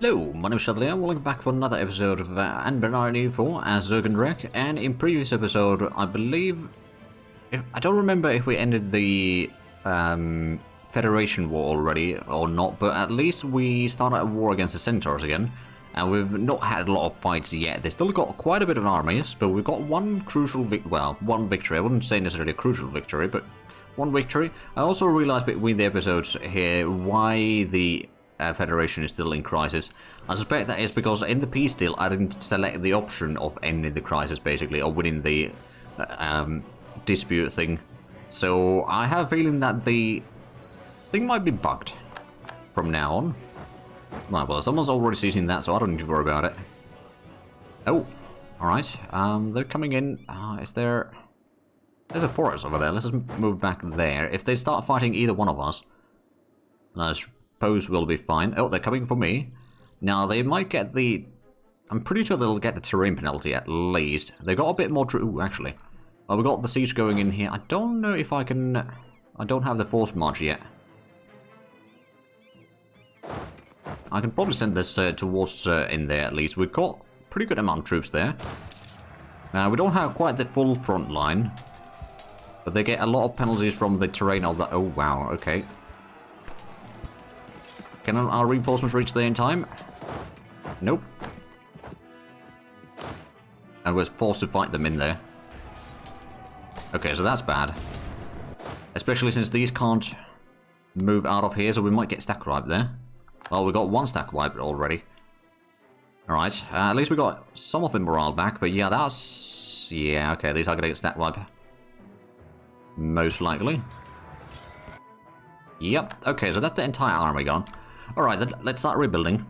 Hello, my name is Shadley and welcome back for another episode of Anbennar in EU4 as Zurkanrek. And in previous episode, I believe, I don't remember if we ended the Federation War already or not, but at least we started a war against the Centaurs again. And we've not had a lot of fights yet. They still got quite a bit of armies, but we've got one crucial one victory. I wouldn't say necessarily a crucial victory, but one victory. I also realized between the episodes here why the Federation is still in crisis. I suspect that is because in the peace deal I didn't select the option of ending the crisis basically, or winning the dispute thing. So I have a feeling that the thing might be bugged from now on. Right, well, someone's already seizing that, so I don't need to worry about it. Oh, alright. They're coming in. There's a forest over there. Let's just move back there. If they start fighting either one of us, I suppose we'll be fine. Oh, they're coming for me. Now, they might get the... I'm pretty sure they'll get the terrain penalty at least. They've got a bit more... Ooh, actually. Well, we've got the siege going in here. I don't know if I can... I don't have the force march yet. I can probably send this towards in there at least. We've got a pretty good amount of troops there. We don't have quite the full front line. But they get a lot of penalties from the terrain of the... Oh, wow, okay. Can our reinforcements reach there in time? Nope. And we're forced to fight them in there. Okay, so that's bad. Especially since these can't move out of here, so we might get stack wiped there. Well, we got one stack wiped already. Alright, at least we got some of the morale back, but yeah, that's... Yeah, okay, these are going to get stack wiped. Most likely. Yep, okay, so that's the entire army gone. Alright, let's start rebuilding.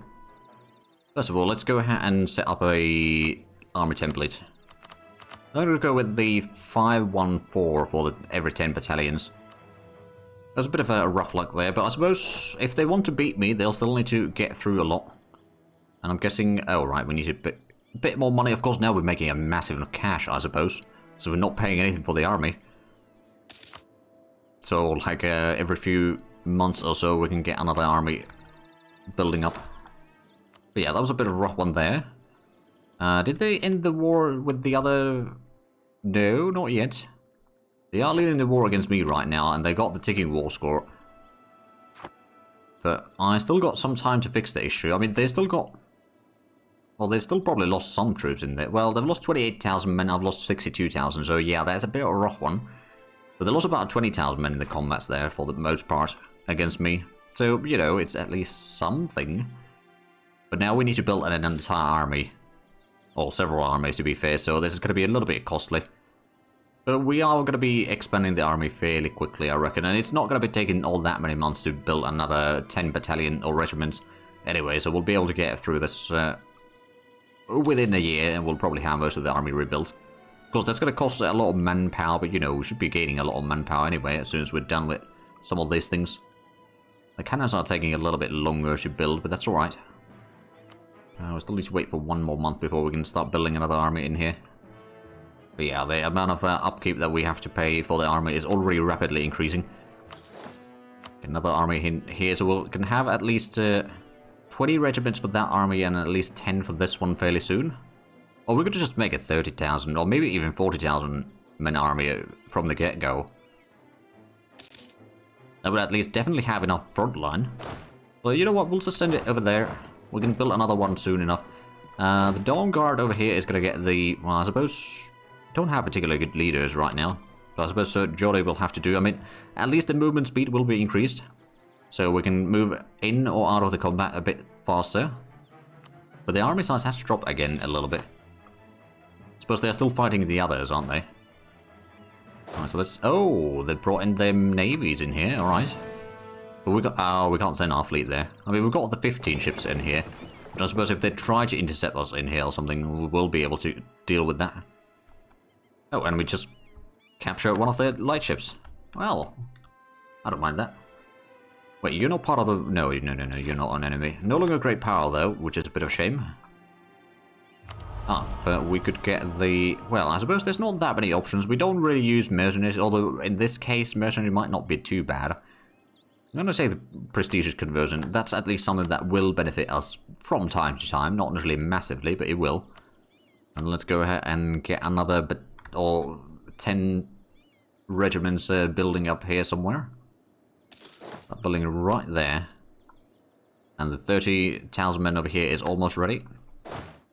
First of all, let's go ahead and set up a army template. I'm going to go with the 514 for every 10 battalions. There's a bit of a rough luck there, but I suppose if they want to beat me, they'll still need to get through a lot. And I'm guessing... Oh, right, we need a bit more money. Of course, now we're making a massive enough cash, I suppose. So we're not paying anything for the army. So, like, every few months or so, we can get another army building up. But yeah, that was a bit of a rough one there. Did they end the war with the other... No, not yet. They are leading the war against me right now, and they've got the ticking war score. But I still got some time to fix the issue. I mean, they still got... Well, they still probably lost some troops in there. Well, they've lost 28,000 men, I've lost 62,000, so yeah, that's a bit of a rough one. But they lost about 20,000 men in the combats there, for the most part, against me. So, you know, it's at least something. But now we need to build an entire army. Or several armies, to be fair, so this is going to be a little bit costly. But we are going to be expanding the army fairly quickly, I reckon. And it's not going to be taking all that many months to build another 10 battalion or regiments. Anyway, so we'll be able to get through this within a year, and we'll probably have most of the army rebuilt. Of course, that's going to cost a lot of manpower, but, you know, we should be gaining a lot of manpower anyway as soon as we're done with some of these things. The cannons are taking a little bit longer to build, but that's alright. We still need to wait for one more month before we can start building another army in here. But yeah, the amount of upkeep that we have to pay for the army is already rapidly increasing. Another army in here, so we can have at least 20 regiments for that army and at least 10 for this one fairly soon. Or we could just make a 30,000 or maybe even 40,000 men army from the get-go. That would at least definitely have enough front line. Well, you know what, we'll just send it over there. We can build another one soon enough. The Dawn Guard over here is going to get the... Well, I suppose... Don't have particularly good leaders right now. But I suppose Jolly will have to do... I mean, at least the movement speed will be increased. So we can move in or out of the combat a bit faster. But the army size has to drop again a little bit. I suppose they're still fighting the others, aren't they? Alright, so let's... Oh, they brought in them navies in here, alright. But we got... Oh, we can't send our fleet there. I mean, we've got the 15 ships in here. But I suppose if they try to intercept us in here or something, we will be able to deal with that. Oh, and we just capture one of their light ships. Well, I don't mind that. Wait, you're not part of the... No, you're not an enemy. No longer a great power, though, which is a bit of a shame. Ah, but we could get the... Well, I suppose there's not that many options. We don't really use mercenaries, although in this case, mercenary might not be too bad. I'm going to say the prestigious conversion. That's at least something that will benefit us from time to time. Not necessarily massively, but it will. And let's go ahead and get another 10 regiments building up here somewhere. That building right there. And the 30,000 men over here is almost ready.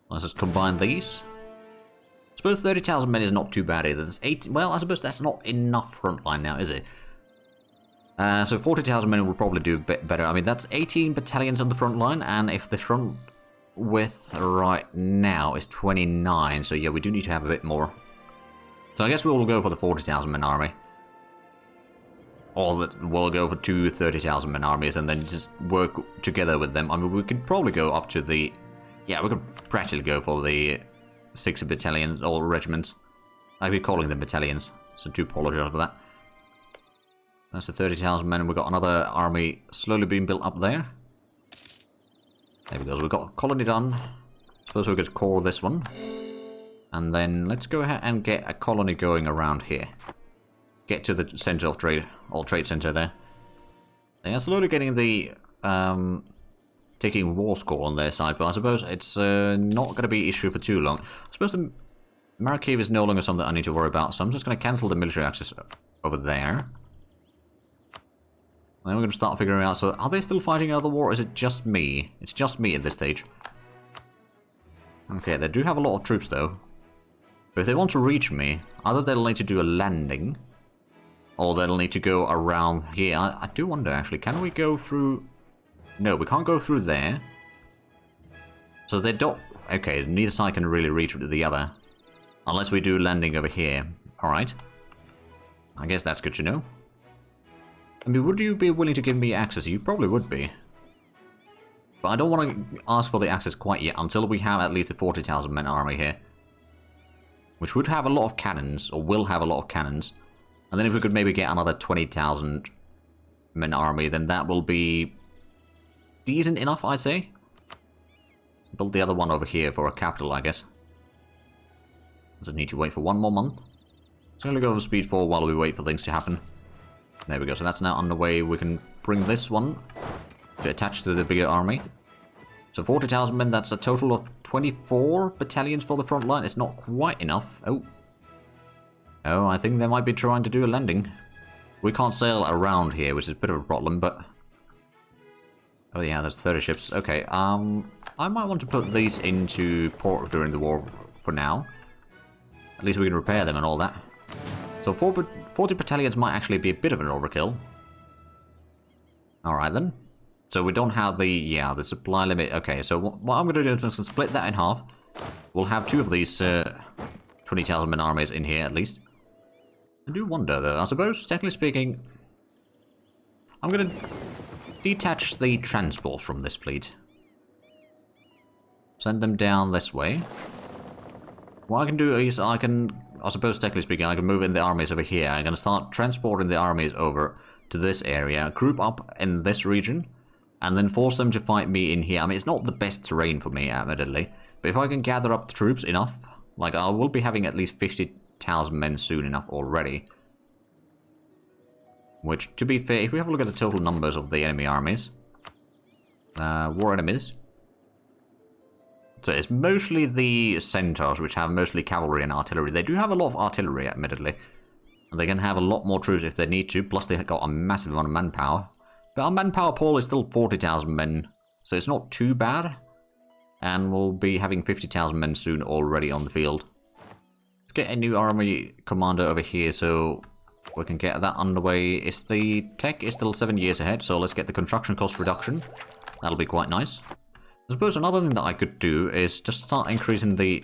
Let's just combine these. I suppose 30,000 men is not too bad either. That's 8. Well, I suppose that's not enough frontline now, is it? So 40,000 men will probably do a bit better. I mean, that's 18 battalions on the front line, and if the front width right now is 29, so yeah, we do need to have a bit more. So I guess we will go for the 40,000 men army. Or we'll go for 2 30,000 men armies and then just work together with them. I mean, we could probably go up to the... Yeah, we could practically go for the 6 battalions or regiments. I'd be calling them battalions, so do apologize for that. That's the 30,000 men. We've got another army slowly being built up there. There we go. So we've got a colony done. Suppose we could core this one. And then let's go ahead and get a colony going around here. Get to the center of trade, or trade center there. They are slowly getting the taking war score on their side, but I suppose it's not going to be an issue for too long. I suppose the Marrakech is no longer something I need to worry about, so I'm just going to cancel the military access over there. Then we're going to start figuring out, so are they still fighting another war, or is it just me? It's just me at this stage. Okay, they do have a lot of troops though. But if they want to reach me, either they'll need to do a landing, or they'll need to go around here. I do wonder actually, can we go through... No, we can't go through there. So they don't... Okay, neither side can really reach the other. Unless we do landing over here. Alright. I guess that's good to know. I mean, would you be willing to give me access? You probably would be. But I don't want to ask for the access quite yet until we have at least a 40,000 men army here. Which would have a lot of cannons, or will have a lot of cannons. And then if we could maybe get another 20,000 men army, then that will be decent enough, I'd say. Build the other one over here for a capital, I guess. Doesn't need to wait for one more month. So I'm going to go over speed 4 while we wait for things to happen. There we go, so that's now underway. We can bring this one to attach to the bigger army. So 40,000 men, that's a total of 24 battalions for the front line. It's not quite enough. Oh, I think they might be trying to do a landing. We can't sail around here, which is a bit of a problem, but... Oh yeah, there's 30 ships. Okay, I might want to put these into port during the war for now. At least we can repair them and all that. So 40 battalions might actually be a bit of an overkill. Alright then. So we don't have the supply limit. Okay, so what I'm going to do is just split that in half. We'll have 2 of these 20,000 men armies in here at least. I do wonder though, I suppose, technically speaking, I'm going to detach the transports from this fleet. Send them down this way. What I can do is I suppose technically speaking, I can move in the armies over here. I'm going to start transporting the armies over to this area, group up in this region, and then force them to fight me in here. I mean, it's not the best terrain for me, admittedly, but if I can gather up the troops enough, like I will be having at least 50,000 men soon enough already. Which, to be fair, if we have a look at the total numbers of the enemy armies, war enemies, so it's mostly the centaurs, which have mostly cavalry and artillery. They do have a lot of artillery, admittedly. And they can have a lot more troops if they need to, plus they got a massive amount of manpower. But our manpower pool is still 40,000 men, so it's not too bad. And we'll be having 50,000 men soon already on the field. Let's get a new army commander over here so we can get that underway. The tech is still 7 years ahead, so let's get the construction cost reduction. That'll be quite nice. I suppose another thing that I could do is just start increasing the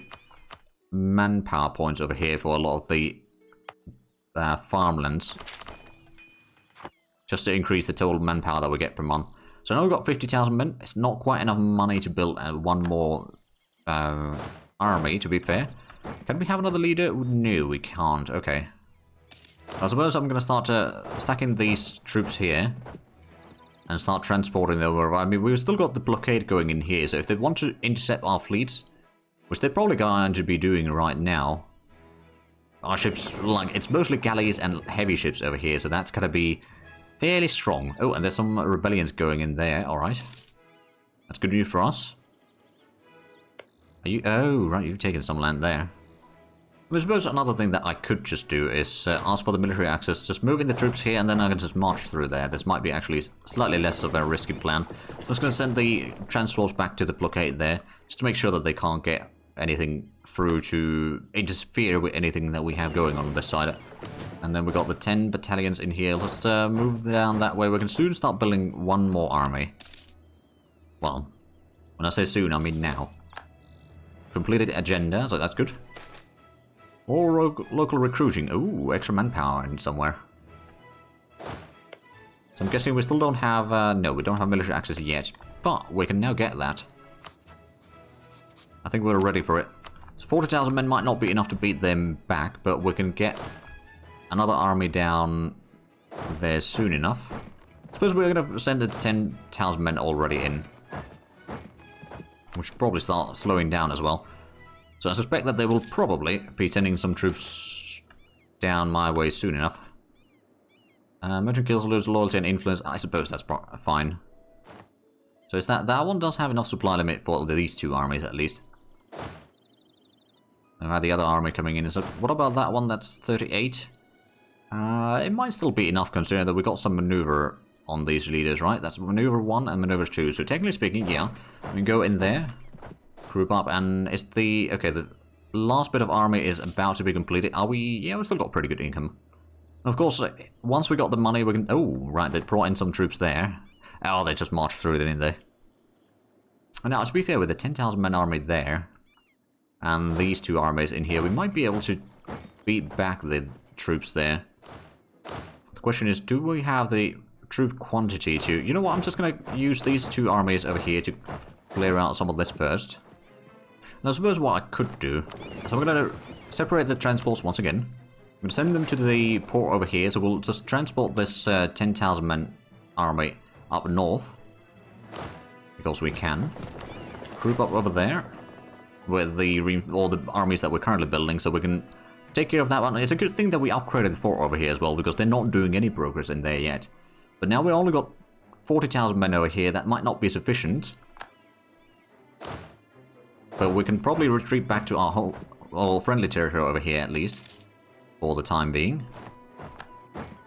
manpower points over here for a lot of the farmlands. Just to increase the total manpower that we get per month. So now we've got 50,000 men. It's not quite enough money to build one more army, to be fair. Can we have another leader? No, we can't. Okay. I suppose I'm going to start stacking these troops here. And start transporting them over. I mean, we've still got the blockade going in here, so if they want to intercept our fleets, which they're probably going to be doing right now, our ships, like, it's mostly galleys and heavy ships over here, so that's going to be fairly strong. Oh, and there's some rebellions going in there. Alright. That's good news for us. Are you... Oh, right, you've taken some land there. I suppose another thing that I could just do is ask for the military access, just move in the troops here, and then I can just march through there. This might be actually slightly less of a risky plan. I'm just going to send the transports back to the blockade there, just to make sure that they can't get anything through to interfere with anything that we have going on this side. And then we got the 10 battalions in here. Let's move down that way. We can soon start building one more army. Well, when I say soon, I mean now. Completed agenda, so that's good. Or local recruiting. Ooh, extra manpower in somewhere. So I'm guessing we still don't have... no, we don't have military access yet. But we can now get that. I think we're ready for it. So 40,000 men might not be enough to beat them back, but we can get another army down there soon enough. I suppose we're going to send the 10,000 men already in. We should probably start slowing down as well. So I suspect that they will probably be sending some troops down my way soon enough. Merchant kills lose loyalty and influence. I suppose that's fine. So is that one does have enough supply limit for these two armies at least. And have the other army coming in. So what about that one that's 38? It might still be enough considering that we got some maneuver on these leaders, right? That's maneuver 1 and maneuver 2. So technically speaking, yeah, we can go in there. Group up, and it's the... Okay, the last bit of army is about to be completed. Are we... Yeah, we've still got pretty good income. And of course, once we got the money, we can... Oh, right, they brought in some troops there. Oh, they just marched through it, didn't they? And now, to be fair, with the 10,000 men army there, and these two armies in here, we might be able to beat back the troops there. The question is, do we have the troop quantity to... You know what, I'm just going to use these two armies over here to clear out some of this first. And I suppose what I could do is I'm going to separate the transports once again. I'm going to send them to the port over here, so we'll just transport this 10,000 men army up north. Because we can. Group up over there with all the armies that we're currently building, so we can take care of that one. It's a good thing that we upgraded the fort over here as well, because they're not doing any progress in there yet. But now we only got 40,000 men over here. That might not be sufficient. But we can probably retreat back to our friendly territory over here, at least. For the time being.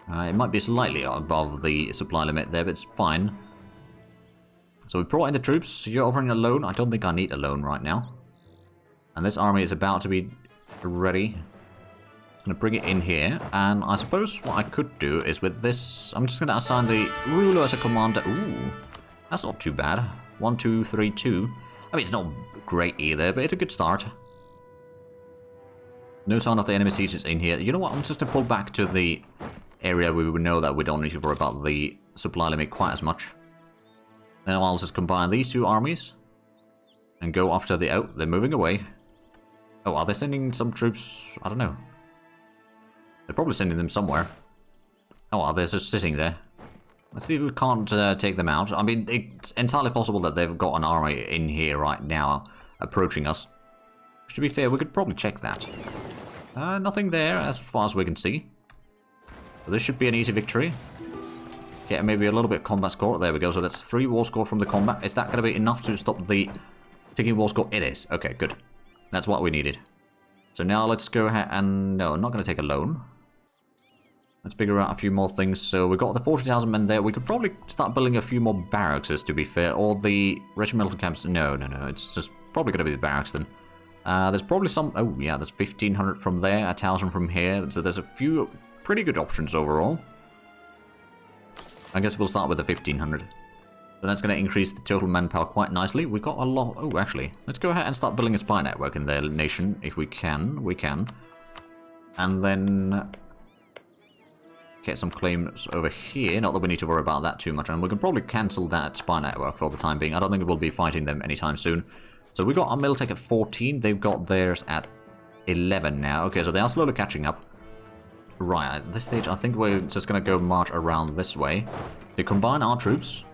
It might be slightly above the supply limit there, but it's fine. So we brought in the troops. You're offering a loan? I don't think I need a loan right now. And this army is about to be ready. I'm going to bring it in here. And I suppose what I could do is with this... I'm just going to assign the ruler as a commander. Ooh, that's not too bad. 1, 2, 3, 2. I mean, it's not great either, but it's a good start. No sign of the enemy sieges in here. You know what? I'm just going to pull back to the area where we know that we don't need to worry about the supply limit quite as much. Then I'll just combine these two armies and go after the... Oh, they're moving away. Oh, are they sending some troops? I don't know. They're probably sending them somewhere. Oh, are they just sitting there? Let's see if we can't take them out. I mean, it's entirely possible that they've got an army in here right now approaching us. To be fair, we could probably check that. Nothing there as far as we can see. So this should be an easy victory. Get maybe a little bit of combat score. There we go. So that's 3 war score from the combat. Is that going to be enough to stop the ticking war score? It is. Okay, good. That's what we needed. So now let's go ahead and... No, I'm not going to take a loan. Let's figure out a few more things. So we've got the 40,000 men there. We could probably start building a few more barracks, to be fair. Or the regimental camps. No. It's just probably going to be the barracks then. There's probably some... Oh, yeah, there's 1,500 from there. 1,000 from here. So there's a few pretty good options overall. I guess we'll start with the 1,500. So that's going to increase the total manpower quite nicely. We got a lot... Oh, actually, let's go ahead and start building a spy network in their nation. If we can, we can. And then... get some claims over here. Not that we need to worry about that too much. And we can probably cancel that spy network for the time being. I don't think we'll be fighting them anytime soon. So we got our Militech at 14. They've got theirs at 11 now. Okay, so they are slowly catching up. Right, at this stage, I think we're just going to go march around this way. To combine our troops.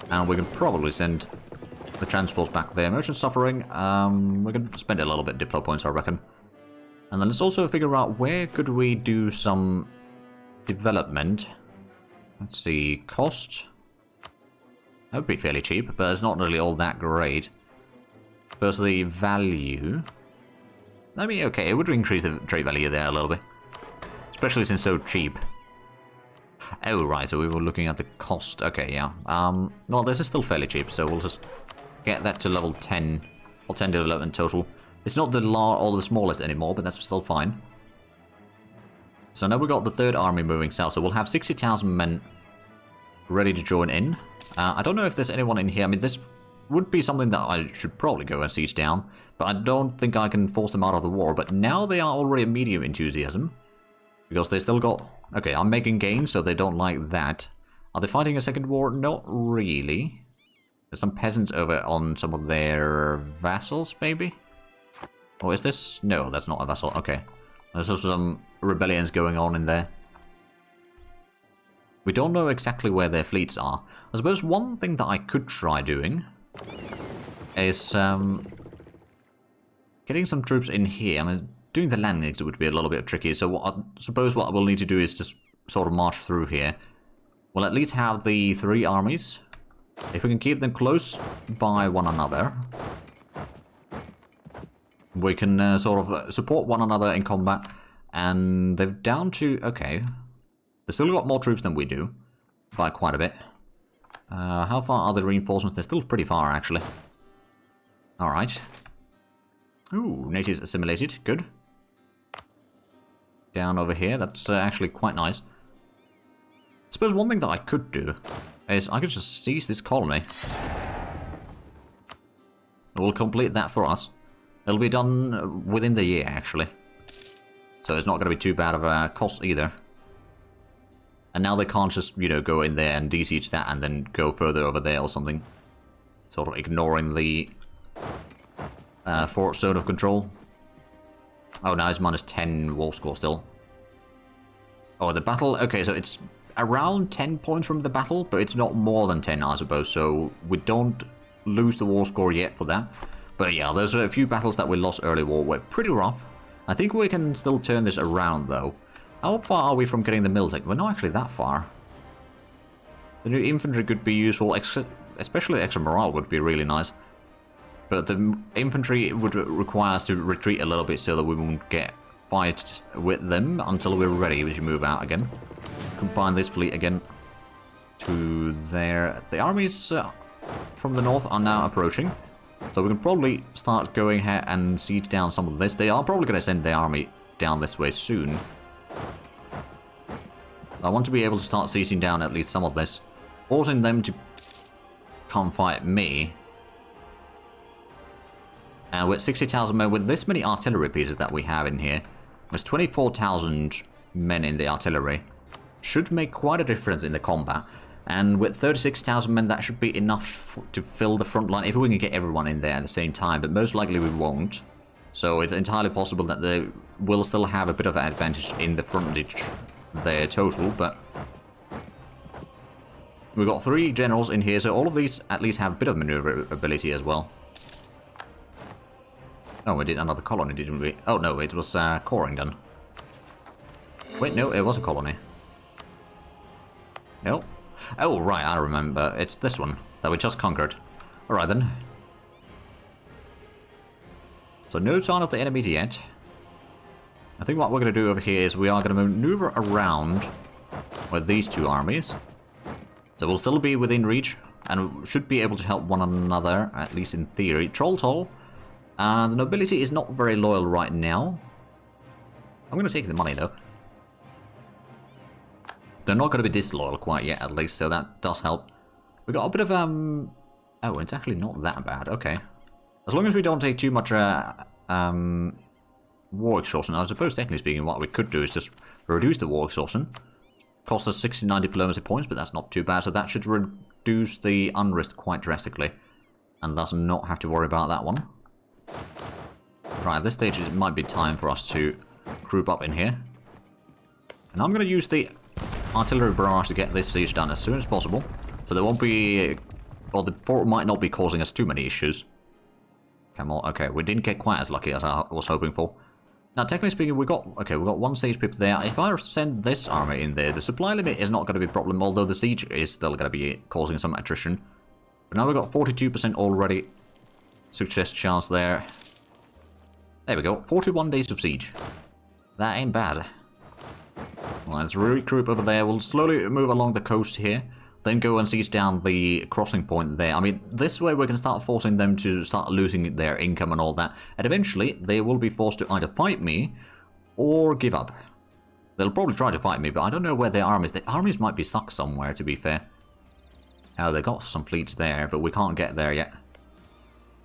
And we can probably send the transports back there. Merchant suffering. We can spend a little bit Diplo points, I reckon. And then let's also figure out where could we do some... development. Let's see, cost. That would be fairly cheap, but it's not really all that great. Suppose the value. I mean, okay, it would increase the trade value there a little bit. Especially since it's so cheap. Oh, right, so we were looking at the cost. Okay, yeah. Well, this is still fairly cheap, so we'll just get that to level 10. Or 10 development total. It's not the or the smallest anymore, but that's still fine. So now we've got the third army moving south, so we'll have 60,000 men ready to join in. I don't know if there's anyone in here. I mean, this would be something that I should probably go and siege down, but I don't think I can force them out of the war. But now they are already a medium enthusiasm, because they still got... Okay, I'm making gains, so they don't like that. Are they fighting a second war? Not really. There's some peasants over on some of their vassals, maybe? Or is this... No, that's not a vassal. Okay. There's also some rebellions going on in there. We don't know exactly where their fleets are. I suppose one thing that I could try doing is getting some troops in here. I mean, doing the landings would be a little bit tricky, so I suppose what we'll need to do is just sort of march through here. We'll at least have the 3 armies. If we can keep them close by one another, we can sort of support one another in combat. And they're down to... Okay. They've still got more troops than we do. By quite a bit. How far are the reinforcements? They're still pretty far, actually. Alright. Ooh, natives assimilated. Good. Down over here. That's actually quite nice. I suppose one thing that I could do is I could just seize this colony. We'll complete that for us. It'll be done within the year, actually. So it's not going to be too bad of a cost either. And now they can't just, you know, go in there and de-siege that and then go further over there or something. Sort of ignoring the fort zone of control. Oh, now it's minus 10 war score still. Oh, the battle... Okay, so it's around 10 points from the battle, but it's not more than 10, I suppose. So we don't lose the war score yet for that. But yeah, there's a few battles that we lost early war were pretty rough. I think we can still turn this around, though. How far are we from getting the mill tech? We're not actually that far. The new infantry could be useful, especially extra morale would be really nice. But the infantry would require us to retreat a little bit so that we won't get fight with them until we're ready to move out again. Combine this fleet again to there. The armies from the north are now approaching. So we can probably start going ahead and siege down some of this. They are probably going to send their army down this way soon. I want to be able to start sieging down at least some of this. Forcing them to come fight me. And with 60,000 men, with this many artillery pieces that we have in here, there's 24,000 men in the artillery. Should make quite a difference in the combat. And with 36,000 men, that should be enough to fill the front line if we can get everyone in there at the same time. But most likely we won't. So it's entirely possible that they will still have a bit of an advantage in the frontage there total. But we've got 3 generals in here, so all of these at least have a bit of maneuverability as well. Oh, we did another colony, didn't we? Oh no, it was coring done. Wait, no, it was a colony. No. Oh, right, I remember. It's this one that we just conquered. Alright then. So no sign of the enemies yet. I think what we're going to do over here is we are going to maneuver around with these 2 armies. So we'll still be within reach and should be able to help one another, at least in theory. Trolltoll. The nobility is not very loyal right now. I'm going to take the money though. They're not going to be disloyal quite yet, at least, so that does help. We got a bit of, Oh, it's actually not that bad. Okay. As long as we don't take too much, war exhaustion. I suppose, technically speaking, what we could do is just reduce the war exhaustion. Costs us 69 diplomacy points, but that's not too bad, so that should reduce the unrest quite drastically. And thus not have to worry about that one. Right, at this stage, it might be time for us to group up in here. And I'm going to use the artillery barrage to get this siege done as soon as possible. So there won't be... Well, the fort might not be causing us too many issues. Come on, okay, we didn't get quite as lucky as I was hoping for. Now, technically speaking, we got one siege pip there. If I send this army in there, the supply limit is not going to be a problem, although the siege is still going to be causing some attrition. But now we've got 42% already. Success chance there. There we go, 41 days of siege. That ain't bad. Well, let's regroup over there. We'll slowly move along the coast here. Then go and siege down the crossing point there. I mean, this way we can start forcing them to start losing their income and all that. And eventually, they will be forced to either fight me or give up. They'll probably try to fight me, but I don't know where their armies... The armies might be stuck somewhere, to be fair. Oh, they got some fleets there, but we can't get there yet.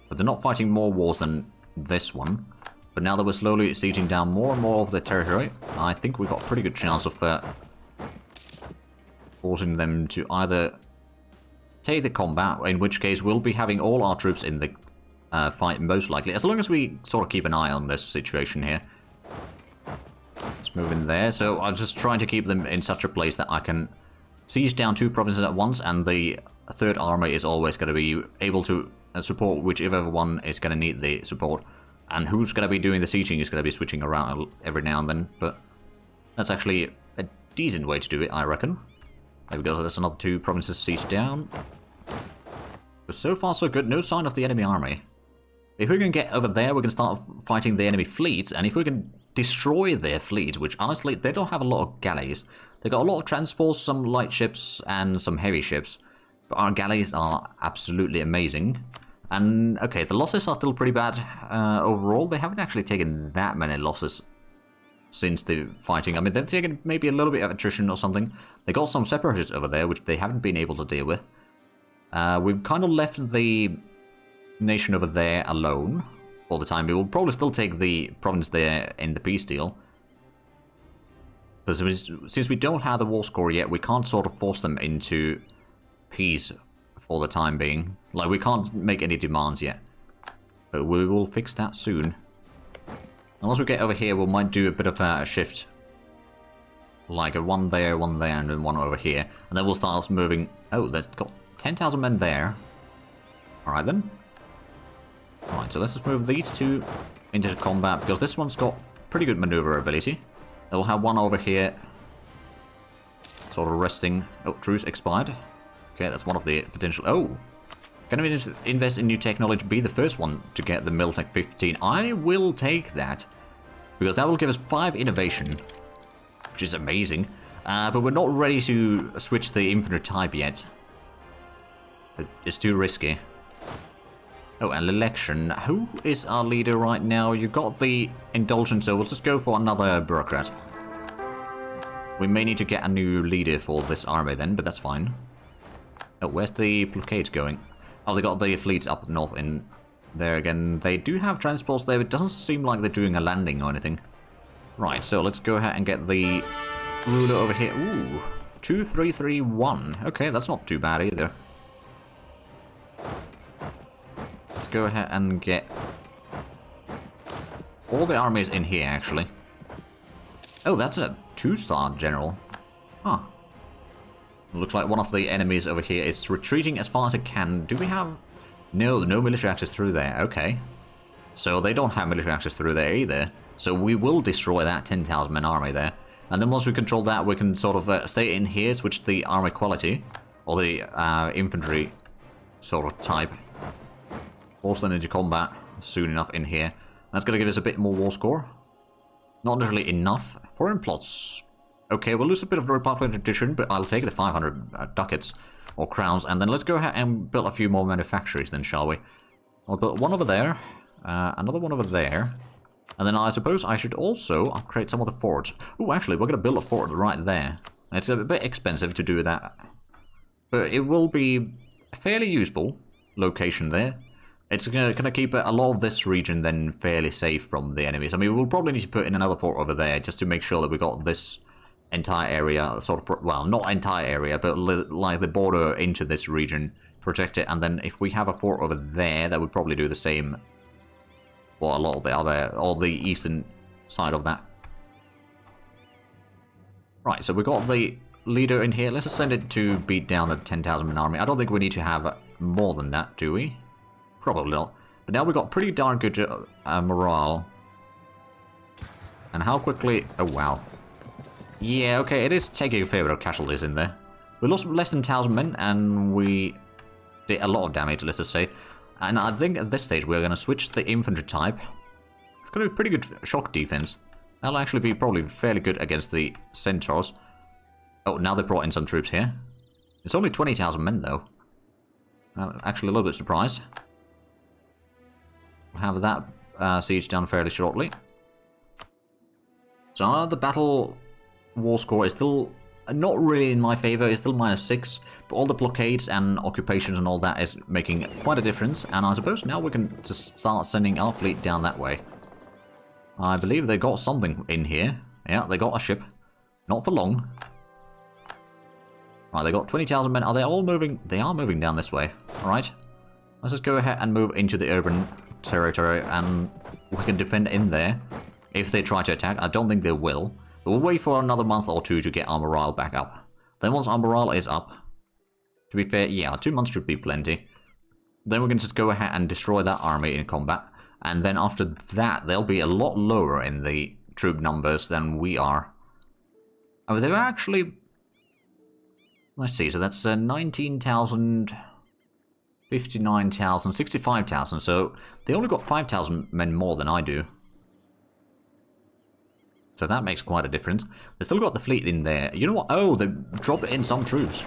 But they're not fighting more wars than this one. But now that we're slowly sieging down more and more of the territory, I think we've got a pretty good chance of forcing them to either take the combat, in which case we'll be having all our troops in the fight most likely, as long as we sort of keep an eye on this situation here. Let's move in there. So I'm just trying to keep them in such a place that I can siege down 2 provinces at once, and the 3rd army is always going to be able to support whichever one is going to need the support. And who's going to be doing the sieging is going to be switching around every now and then, but that's actually a decent way to do it, I reckon. There we go, there's another 2 provinces sieged down. But so far so good, no sign of the enemy army. If we can get over there, we can start fighting the enemy fleets, and if we can destroy their fleets, which honestly, they don't have a lot of galleys. They got a lot of transports, some light ships, and some heavy ships. But our galleys are absolutely amazing. And, okay, the losses are still pretty bad overall. They haven't actually taken that many losses since the fighting. I mean, they've taken maybe a little bit of attrition or something. They got some separatists over there, which they haven't been able to deal with. We've kind of left the nation over there alone all the time. We will probably still take the province there in the peace deal. Because since we don't have the war score yet, we can't sort of force them into peace for the time being. Like, we can't make any demands yet. But we will fix that soon. And once we get over here, we might do a bit of a shift. Like a one there, and then one over here. And then we'll start moving... Oh, there's got 10,000 men there. Alright then. Alright, so let's just move these 2 into the combat, because this one's got pretty good maneuverability. We'll have one over here. Sort of resting. Oh, truce expired. Okay, that's one of the potential... Oh! Can we invest in new technology, be the first one to get the Miltech 15? I will take that. Because that will give us 5 innovation. Which is amazing. But we're not ready to switch the infantry type yet. It's too risky. Oh, and election. Who is our leader right now? You got the indulgence, so we'll just go for another bureaucrat. We may need to get a new leader for this army then, but that's fine. Oh, where's the blockade going? Oh, they got the fleets up north in there again. They do have transports there, but it doesn't seem like they're doing a landing or anything. Right, so let's go ahead and get the ruler over here. Ooh, 2331. Okay, that's not too bad either. Let's go ahead and get all the armies in here, actually. Oh, that's a 2-star general. Huh. Looks like one of the enemies over here is retreating as far as it can. Do we have... No military access through there. Okay. So they don't have military access through there either. So we will destroy that 10,000 man army there. And then once we control that, we can sort of stay in here, switch the army quality. Or the infantry sort of type. Force them into combat soon enough in here. That's going to give us a bit more war score. Not necessarily enough. Foreign plots... Okay, we'll lose a bit of the Republic tradition, but I'll take the 500 ducats or crowns, and then let's go ahead and build a few more manufactories then, shall we? I'll build one over there, another one over there, and then I suppose I should also upgrade some of the forts. Oh, actually, we're going to build a fort right there. It's a bit expensive to do that, but it will be a fairly useful location there. It's going to keep a lot of this region then fairly safe from the enemies. I mean, we'll probably need to put in another fort over there just to make sure that we got this entire area sort of, well, not entire area, but like the border into this region protected. And then if we have a fort over there, that would probably do the same for a lot of the other, or the eastern side of that. Right, so we got the leader in here. Let's just send it to beat down the 10,000 man army. I don't think we need to have more than that, do we? Probably not. But now we've got pretty darn good morale. And how quickly... Oh, wow. Yeah, okay, it is taking a fair bit of casualties in there. We lost less than 1,000 men, and we did a lot of damage, let's just say. And I think at this stage we're going to switch the infantry type. It's going to be pretty good shock defense. That'll actually be probably fairly good against the centaurs. Oh, now they brought in some troops here. It's only 20,000 men, though. I'm actually a little bit surprised. We'll have that siege done fairly shortly. So the battle war score is still not really in my favor. It's still -6, but all the blockades and occupations and all that is making quite a difference. And I suppose now we can just start sending our fleet down that way. I believe they got something in here. Yeah, they got a ship. Not for long. Right, they got 20,000 men. Are they all moving? They are moving down this way. Alright. Let's just go ahead and move into the urban territory, and we can defend in there. If they try to attack, I don't think they will. But we'll wait for another month or two to get our morale back up. Then once our morale is up, to be fair, yeah, 2 months should be plenty. Then we can just go ahead and destroy that army in combat. And then after that, they'll be a lot lower in the troop numbers than we are. I mean, they're actually... Let's see, so that's 19,000, 59,000, 65,000. So they only got 5,000 men more than I do. So that makes quite a difference. They still got the fleet in there. You know what? Oh, they dropped in some troops.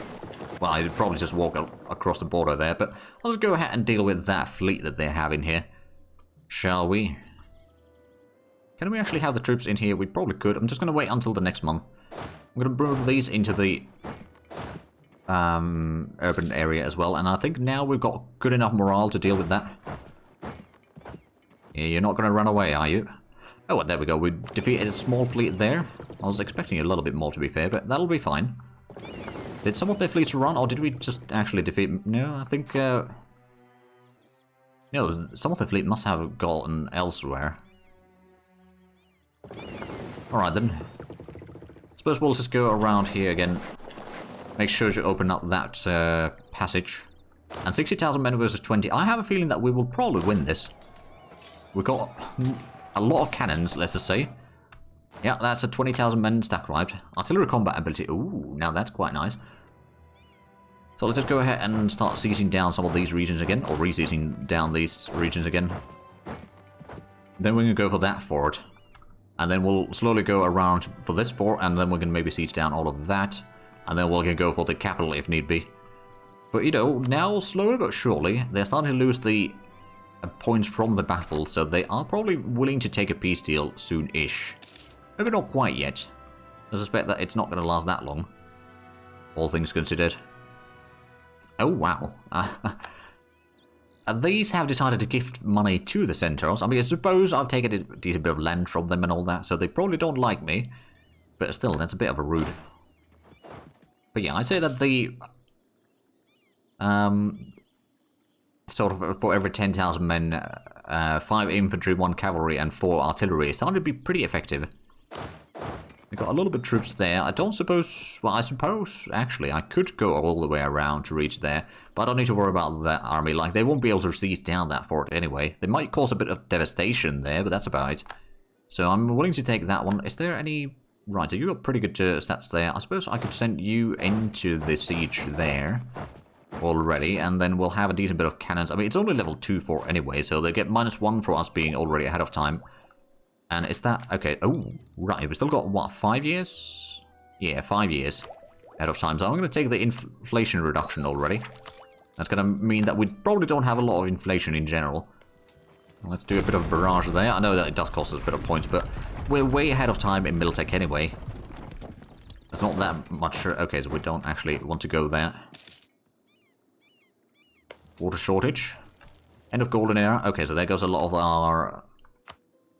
Well, I probably just walk across the border there, but I'll just go ahead and deal with that fleet that they have in here. Shall we? Can we actually have the troops in here? We probably could. I'm just going to wait until the next month. I'm going to move these into the urban area as well, and I think now we've got good enough morale to deal with that. Yeah, you're not going to run away, are you? Oh, well, there we go. We defeated a small fleet there. I was expecting a little bit more, to be fair, but that'll be fine. Did some of their fleets run, or did we just actually defeat... No, I think... You know, some of the fleet must have gone elsewhere. Alright then. Suppose we'll just go around here again. Make sure to open up that passage. And 60,000 men versus 20. I have a feeling that we will probably win this. We've got a lot of cannons, let's just say. Yeah, that's a 20,000 men stack right. Artillery combat ability. Ooh, now that's quite nice. So let's just go ahead and start seizing down some of these regions again. Or re-seizing down these regions again. Then we're going to go for that fort. And then we'll slowly go around for this fort. And then we're going to maybe siege down all of that. And then we're going to go for the capital if need be. But you know, now slowly but surely, they're starting to lose the points from the battle. So they are probably willing to take a peace deal soon-ish. Maybe not quite yet. I suspect that it's not going to last that long. All things considered. Oh, wow. These have decided to gift money to the centaurs. I mean, I suppose I've taken a decent bit of land from them and all that, so they probably don't like me. But still, that's a bit of a rude. But yeah, I'd say that the... sort of for every 10,000 men, 5 infantry, 1 cavalry, and 4 artillery is starting to be pretty effective. We got a little bit of troops there. I don't suppose... Well, I suppose, actually, I could go all the way around to reach there. But I don't need to worry about that army. Like, they won't be able to seize down that fort anyway. They might cause a bit of devastation there, but that's about it. So I'm willing to take that one. Is there any... Right, so you got pretty good stats there. I suppose I could send you into the siege there already. And then we'll have a decent bit of cannons. I mean, it's only level 2 for anyway, so they get -1 for us being already ahead of time. And is that... Okay, oh, right, we still got, what, 5 years? Yeah, 5 years ahead of time. So I'm going to take the inflation reduction already. That's going to mean that we probably don't have a lot of inflation in general. Let's do a bit of barrage there. I know that it does cost us a bit of points, but we're way ahead of time in Miltech anyway. There's not that much... Okay, so we don't actually want to go there. Water shortage. End of golden era. Okay, so there goes a lot of our...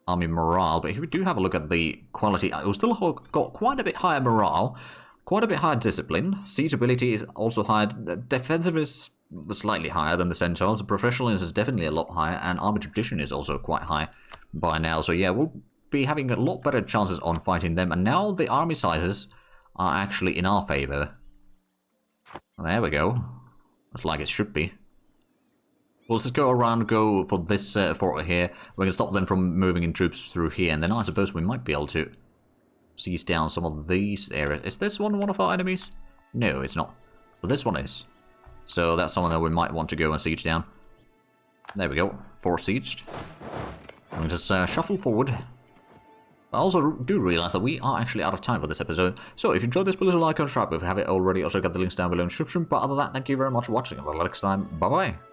army morale, but if we do have a look at the quality, we've still got quite a bit higher morale, quite a bit higher discipline, siegability is also higher, defensiveness is slightly higher than the centaurs, professionalism is definitely a lot higher, and army tradition is also quite high by now, so yeah, we'll be having a lot better chances on fighting them, and now the army sizes are actually in our favor. There we go. That's like it should be. We'll just go around, go for this fort here. We can stop them from moving in troops through here, and then I suppose we might be able to seize down some of these areas. Is this one of our enemies? No, it's not. But this one is. So that's someone that we might want to go and siege down. There we go. 4 sieged. And just shuffle forward. I also do realize that we are actually out of time for this episode. So if you enjoyed this, please like and subscribe if you haven't already. Also got the links down below in the description. But other than that, thank you very much for watching. Until next time, bye bye.